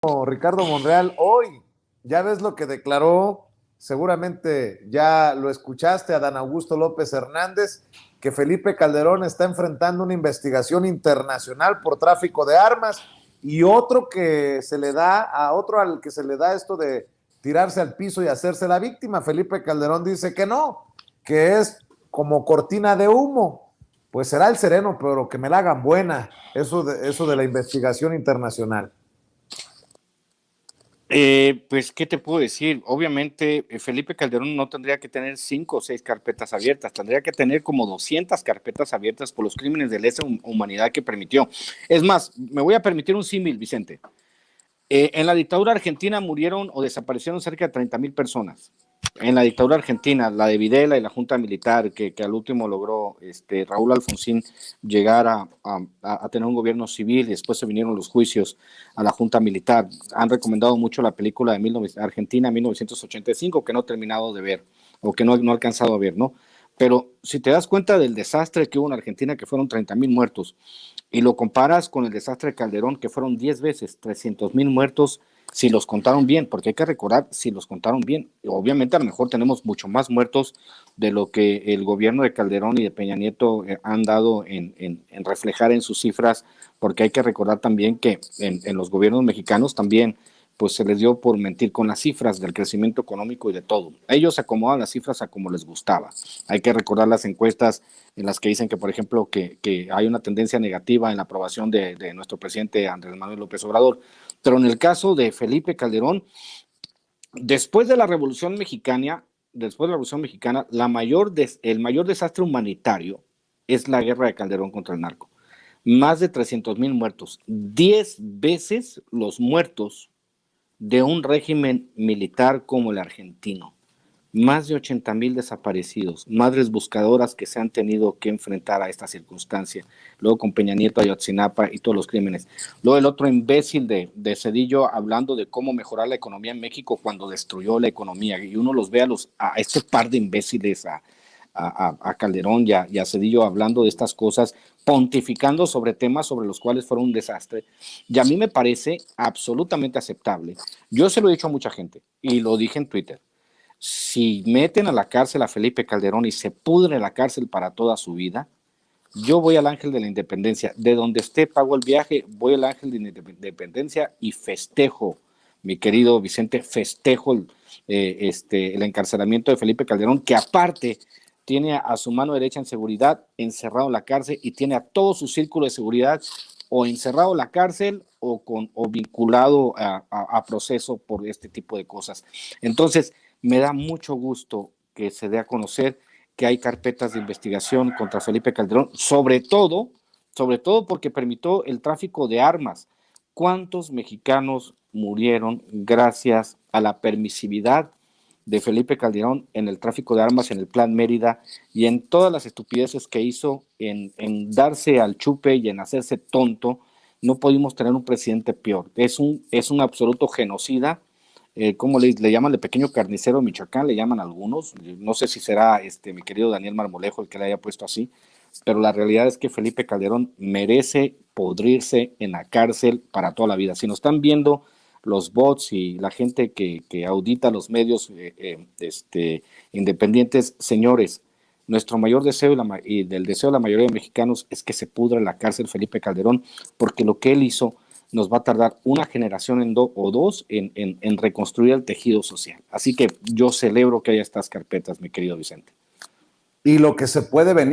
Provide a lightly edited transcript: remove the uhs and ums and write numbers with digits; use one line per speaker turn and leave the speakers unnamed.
Ricardo Monreal hoy. Ya ves lo que declaró, seguramente ya lo escuchaste, Adán Augusto López Hernández, que Felipe Calderón está enfrentando una investigación internacional por tráfico de armas y otro que se le da a otro al que se le da esto de tirarse al piso y hacerse la víctima. Felipe Calderón dice que no, que es como cortina de humo. Pues será el sereno, pero que me la hagan buena, eso de la investigación internacional.
Pues, ¿qué te puedo decir? Obviamente, Felipe Calderón no tendría que tener 5 o 6 carpetas abiertas, tendría que tener como 200 carpetas abiertas por los crímenes de lesa humanidad que permitió. Es más, me voy a permitir un símil, Vicente. En la dictadura argentina murieron o desaparecieron cerca de 30,000 personas. En la dictadura argentina, la de Videla y la Junta Militar, que al último logró Raúl Alfonsín llegar a tener un gobierno civil, y después se vinieron los juicios a la Junta Militar. Han recomendado mucho la película de Argentina 1985, que no he terminado de ver, o que no he alcanzado a ver, ¿no? Pero si te das cuenta del desastre que hubo en Argentina, que fueron 30,000 muertos, y lo comparas con el desastre de Calderón, que fueron 10 veces, 300,000 muertos, si los contaron bien, porque hay que recordar si los contaron bien. Obviamente a lo mejor tenemos mucho más muertos de lo que el gobierno de Calderón y de Peña Nieto han dado en reflejar en sus cifras, porque hay que recordar también que en los gobiernos mexicanos también pues se les dio por mentir con las cifras del crecimiento económico y de todo. Ellos acomodan las cifras a como les gustaba. Hay que recordar las encuestas en las que dicen que, por ejemplo, que hay una tendencia negativa en la aprobación de nuestro presidente Andrés Manuel López Obrador. Pero en el caso de Felipe Calderón, después de la Revolución Mexicana, el mayor desastre humanitario es la guerra de Calderón contra el narco. Más de 300,000 muertos, 10 veces los muertos de un régimen militar como el argentino. Más de 80,000 desaparecidos, madres buscadoras que se han tenido que enfrentar a esta circunstancia. Luego con Peña Nieto, Ayotzinapa y todos los crímenes. Luego el otro imbécil de Cedillo hablando de cómo mejorar la economía en México cuando destruyó la economía. Y uno los ve a este par de imbéciles, a Calderón y a Cedillo hablando de estas cosas, pontificando sobre temas sobre los cuales fueron un desastre. Y a mí me parece absolutamente aceptable. Yo se lo he dicho a mucha gente y lo dije en Twitter. Si meten a la cárcel a Felipe Calderón y se pudre la cárcel para toda su vida, yo voy al Ángel de la Independencia. De donde esté, pago el viaje, voy al Ángel de la Independencia y festejo, mi querido Vicente, festejo el encarcelamiento de Felipe Calderón, que aparte tiene a su mano derecha en seguridad encerrado en la cárcel y tiene a todo su círculo de seguridad o encerrado en la cárcel o vinculado a proceso por este tipo de cosas. Entonces, me da mucho gusto que se dé a conocer que hay carpetas de investigación contra Felipe Calderón, sobre todo porque permitió el tráfico de armas. ¿Cuántos mexicanos murieron gracias a la permisividad de Felipe Calderón en el tráfico de armas, en el Plan Mérida y en todas las estupideces que hizo en darse al chupe y en hacerse tonto? No pudimos tener un presidente peor. Es un absoluto genocida. ¿Cómo le llaman? El pequeño carnicero de Michoacán, le llaman algunos. No sé si será mi querido Daniel Marmolejo el que le haya puesto así, pero la realidad es que Felipe Calderón merece podrirse en la cárcel para toda la vida. Si nos están viendo los bots y la gente que audita los medios independientes, señores, nuestro mayor deseo y del deseo de la mayoría de mexicanos es que se pudra en la cárcel Felipe Calderón, porque lo que él hizo nos va a tardar una generación o dos en reconstruir el tejido social. Así que yo celebro que haya estas carpetas, mi querido Vicente.
Y lo que se puede venir